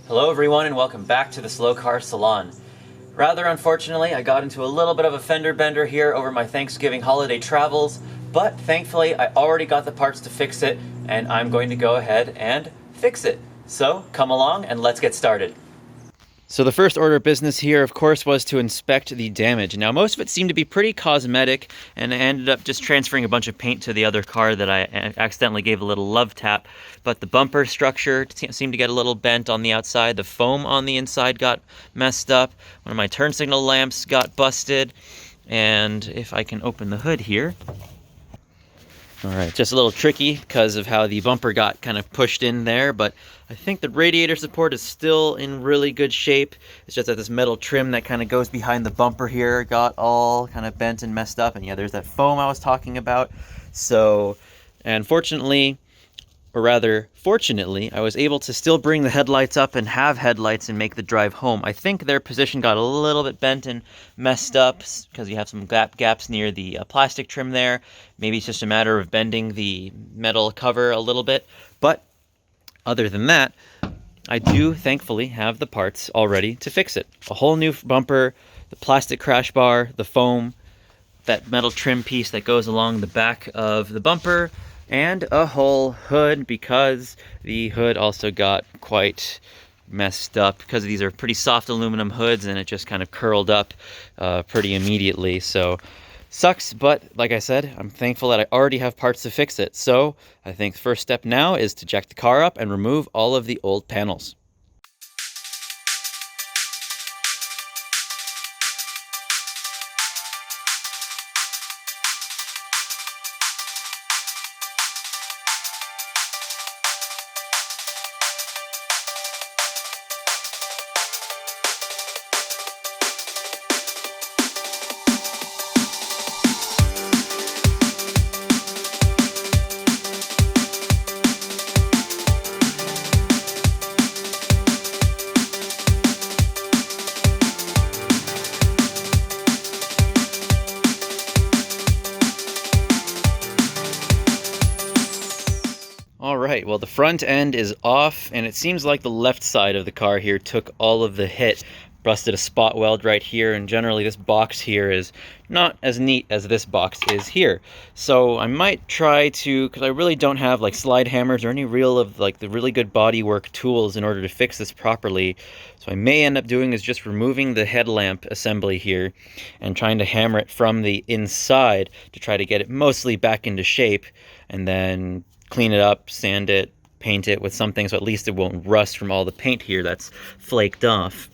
Hello everyone and welcome back to the Slow Car Salon. Rather unfortunately, I got into a little bit of a fender bender here over my Thanksgiving holiday travels, but thankfully I already got the parts to fix it and I'm going to go ahead and fix it. So come along and let's get started. So the first order of business here, of course, was to inspect the damage. Now, most of it seemed to be pretty cosmetic, and I ended up just transferring a bunch of paint to the other car that I accidentally gave a little love tap. But the bumper structure seemed to get a little bent on the outside. The foam on the inside got messed up. One of my turn signal lamps got busted. And if I can open the hood here. All right, just a little tricky because of how the bumper got kind of pushed in there, but I think the radiator support is still in really good shape. It's just that this metal trim that kind of goes behind the bumper here got all kind of bent and messed up, and yeah, there's that foam I was talking about. So, and fortunately, or rather, fortunately, I was able to still bring the headlights up and have headlights and make the drive home. I think their position got a little bit bent and messed up because you have some gaps near the plastic trim there. Maybe it's just a matter of bending the metal cover a little bit. But other than that, I do thankfully have the parts all ready to fix it. A whole new bumper, the plastic crash bar, the foam, that metal trim piece that goes along the back of the bumper, and a whole hood because the hood also got quite messed up because these are pretty soft aluminum hoods and it just kind of curled up pretty immediately. So sucks, but like I said, I'm thankful that I already have parts to fix it. So I think the first step now is to jack the car up and remove all of the old panels. All right, well, the front end is off, and it seems like the left side of the car here took all of the hit. Busted a spot weld right here, and generally this box here is not as neat as this box is here. So I might try to, because I really don't have like slide hammers or any real of like the really good bodywork tools in order to fix this properly. So I may end up doing is just removing the headlamp assembly here and trying to hammer it from the inside to try to get it mostly back into shape, and then clean it up, sand it, paint it with something so at least it won't rust from all the paint here that's flaked off.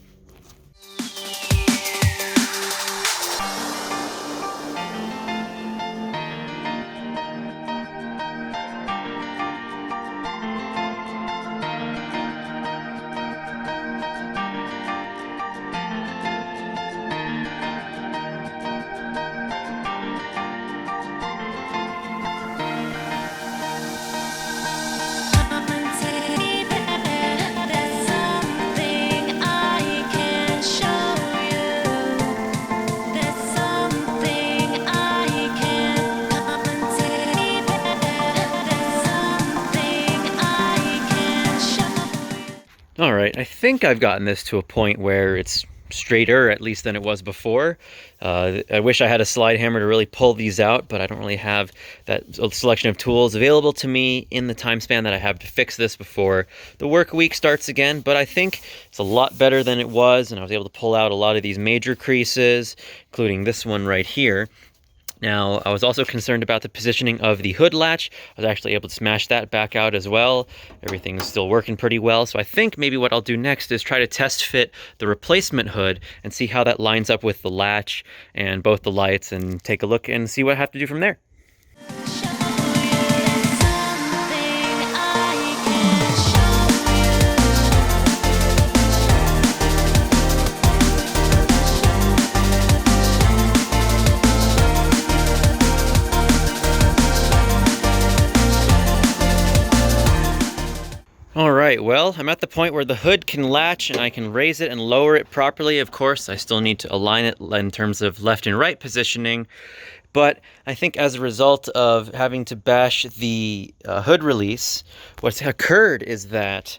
All right, I think I've gotten this to a point where it's straighter, at least than it was before. I wish I had a slide hammer to really pull these out, but I don't really have that selection of tools available to me in the time span that I have to fix this before the work week starts again. But I think it's a lot better than it was, and I was able to pull out a lot of these major creases, including this one right here. Now, I was also concerned about the positioning of the hood latch. I was actually able to smash that back out as well. Everything's still working pretty well. So I think maybe what I'll do next is try to test fit the replacement hood and see how that lines up with the latch and both the lights, and take a look and see what I have to do from there. All right, well, I'm at the point where the hood can latch and I can raise it and lower it properly. Of course, I still need to align it in terms of left and right positioning. But I think as a result of having to bash the hood release, what's occurred is that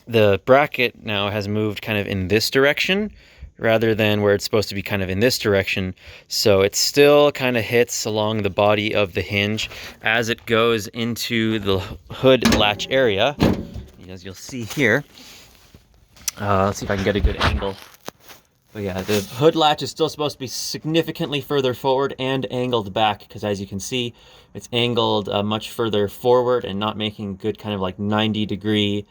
the bracket now has moved kind of in this direction rather than where it's supposed to be kind of in this direction. So it still kind of hits along the body of the hinge as it goes into the hood latch area, as you'll see here. Let's see if I can get a good angle. But yeah, the hood latch is still supposed to be significantly further forward and angled back, because as you can see, it's angled much further forward and not making good kind of like 90-degree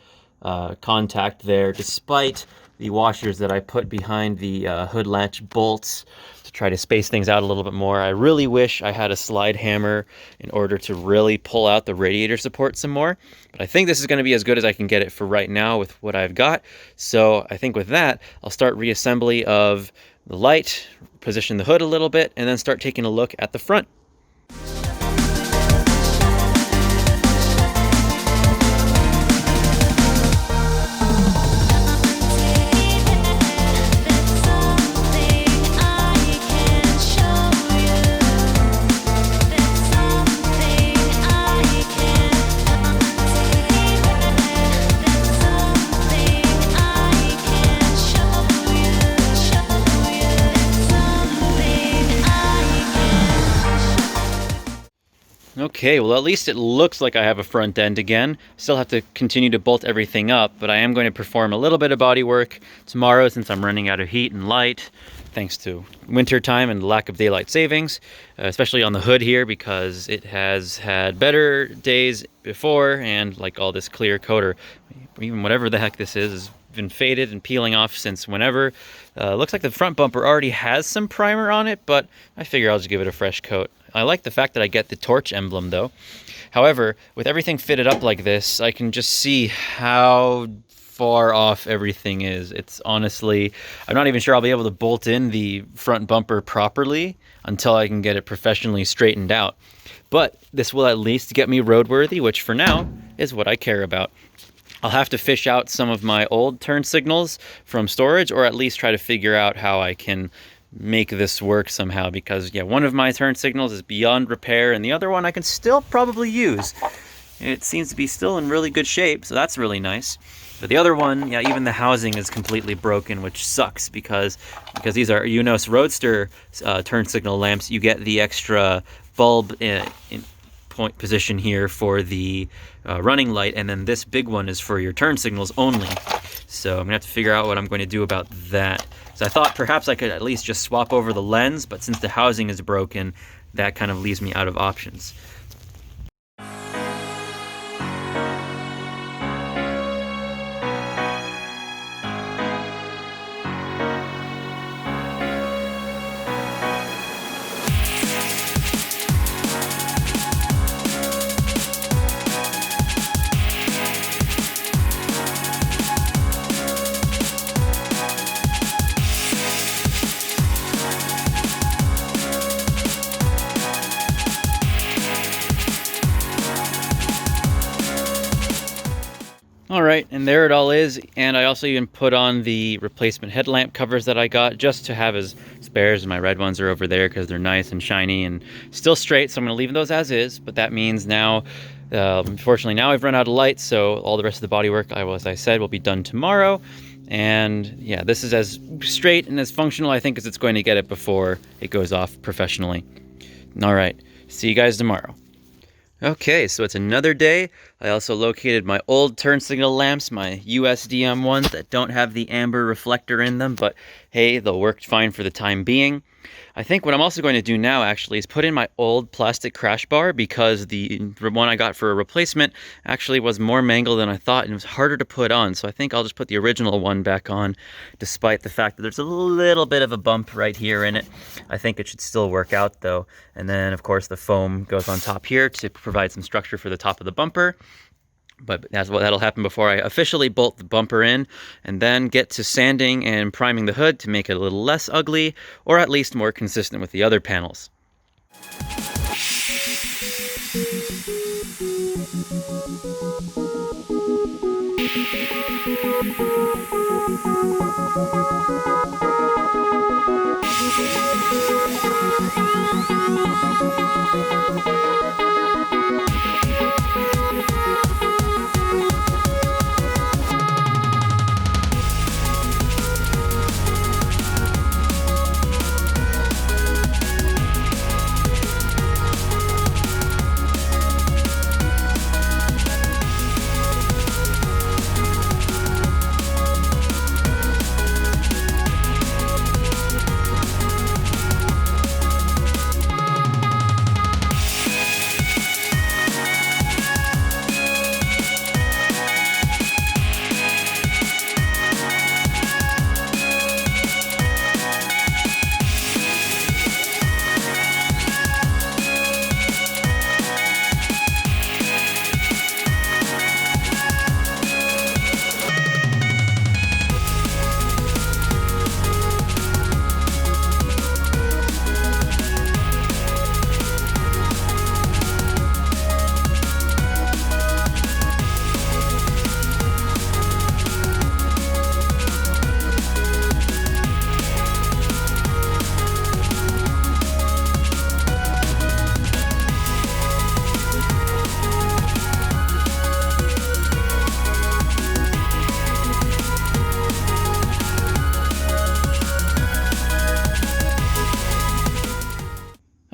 contact there, despite the washers that I put behind the hood latch bolts to try to space things out a little bit more. I really wish I had a slide hammer in order to really pull out the radiator support some more, but I think this is going to be as good as I can get it for right now with what I've got. So I think with that, I'll start reassembly of the light, position the hood a little bit, and then start taking a look at the front. Okay, well at least it looks like I have a front end again. Still have to continue to bolt everything up, but I am going to perform a little bit of body work tomorrow since I'm running out of heat and light, thanks to winter time and lack of daylight savings, especially on the hood here because it has had better days before, and like all this clear coater, even whatever the heck this is, has been faded and peeling off since whenever. Looks like the front bumper already has some primer on it, but I figure I'll just give it a fresh coat. I like the fact that I get the torch emblem though. However, with everything fitted up like this, I can just see how far off everything is. It's honestly, I'm not even sure I'll be able to bolt in the front bumper properly until I can get it professionally straightened out. But this will at least get me roadworthy, which for now is what I care about. I'll have to fish out some of my old turn signals from storage, or at least try to figure out how I can make this work somehow, because yeah, one of my turn signals is beyond repair and the other one I can still probably use. It seems to be still in really good shape, so that's really nice. But the other one, yeah, even the housing is completely broken, which sucks because these are UNOS Roadster turn signal lamps. You get the extra bulb in point position here for the running light, and then this big one is for your turn signals only. So I'm gonna have to figure out what I'm going to do about that. So I thought perhaps I could at least just swap over the lens, but since the housing is broken, that kind of leaves me out of options. All right, and there it all is, and I also even put on the replacement headlamp covers that I got just to have as spares. My red ones are over there because they're nice and shiny and still straight, so I'm going to leave those as is, but that means now, unfortunately, now I've run out of light, so all the rest of the bodywork, as I said, will be done tomorrow. And yeah, this is as straight and as functional, I think, as it's going to get it before it goes off professionally. All right, see you guys tomorrow. Okay, so it's another day. I also located my old turn signal lamps, my USDM ones that don't have the amber reflector in them, but hey, they'll work fine for the time being. I think what I'm also going to do now actually is put in my old plastic crash bar, because the one I got for a replacement actually was more mangled than I thought and it was harder to put on. So I think I'll just put the original one back on, despite the fact that there's a little bit of a bump right here in it. I think it should still work out though. And then of course the foam goes on top here to provide some structure for the top of the bumper. But that'll happen before I officially bolt the bumper in, and then get to sanding and priming the hood to make it a little less ugly, or at least more consistent with the other panels.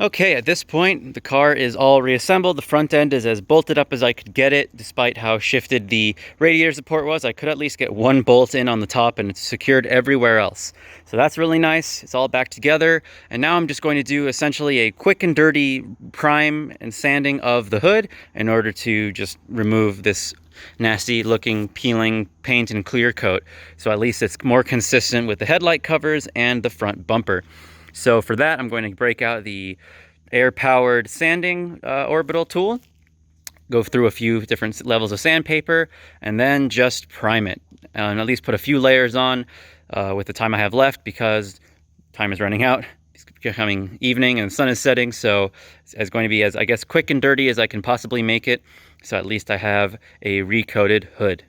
Okay, at this point, the car is all reassembled. The front end is as bolted up as I could get it, despite how shifted the radiator support was. I could at least get one bolt in on the top and it's secured everywhere else. So that's really nice. It's all back together. And now I'm just going to do essentially a quick and dirty prime and sanding of the hood in order to just remove this nasty looking peeling paint and clear coat. So at least it's more consistent with the headlight covers and the front bumper. So for that, I'm going to break out the air-powered sanding orbital tool, go through a few different levels of sandpaper, and then just prime it. And at least put a few layers on with the time I have left, because time is running out. It's becoming evening and the sun is setting, so it's going to be as, I guess, quick and dirty as I can possibly make it. So at least I have a recoated hood.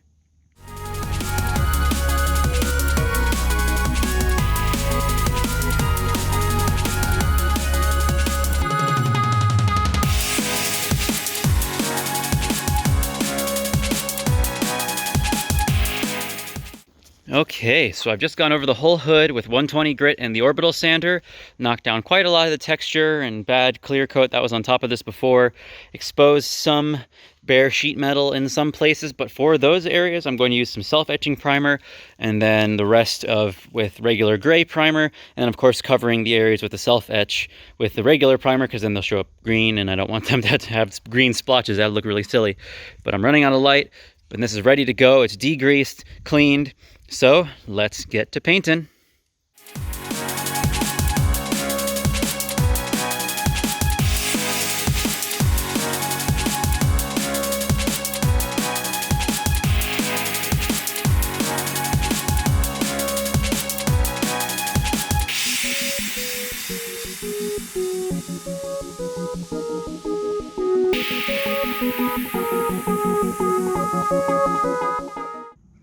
Okay, so I've just gone over the whole hood with 120 grit and the orbital sander, knocked down quite a lot of the texture and bad clear coat that was on top of this before, exposed some bare sheet metal in some places, but for those areas I'm going to use some self-etching primer, and then the rest with regular gray primer, and then of course covering the areas with the self-etch with the regular primer, because then they'll show up green and I don't want them to have green splotches. That would look really silly. But I'm running out of light, but this is ready to go. It's degreased, cleaned. So let's get to painting.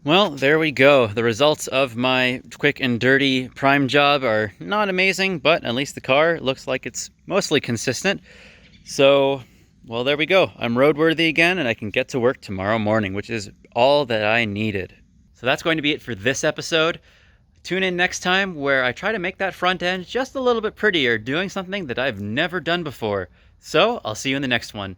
Well, there we go. The results of my quick and dirty prime job are not amazing, but at least the car looks like it's mostly consistent. So, well, there we go. I'm roadworthy again, and I can get to work tomorrow morning, which is all that I needed. So that's going to be it for this episode. Tune in next time where I try to make that front end just a little bit prettier, doing something that I've never done before. So, I'll see you in the next one.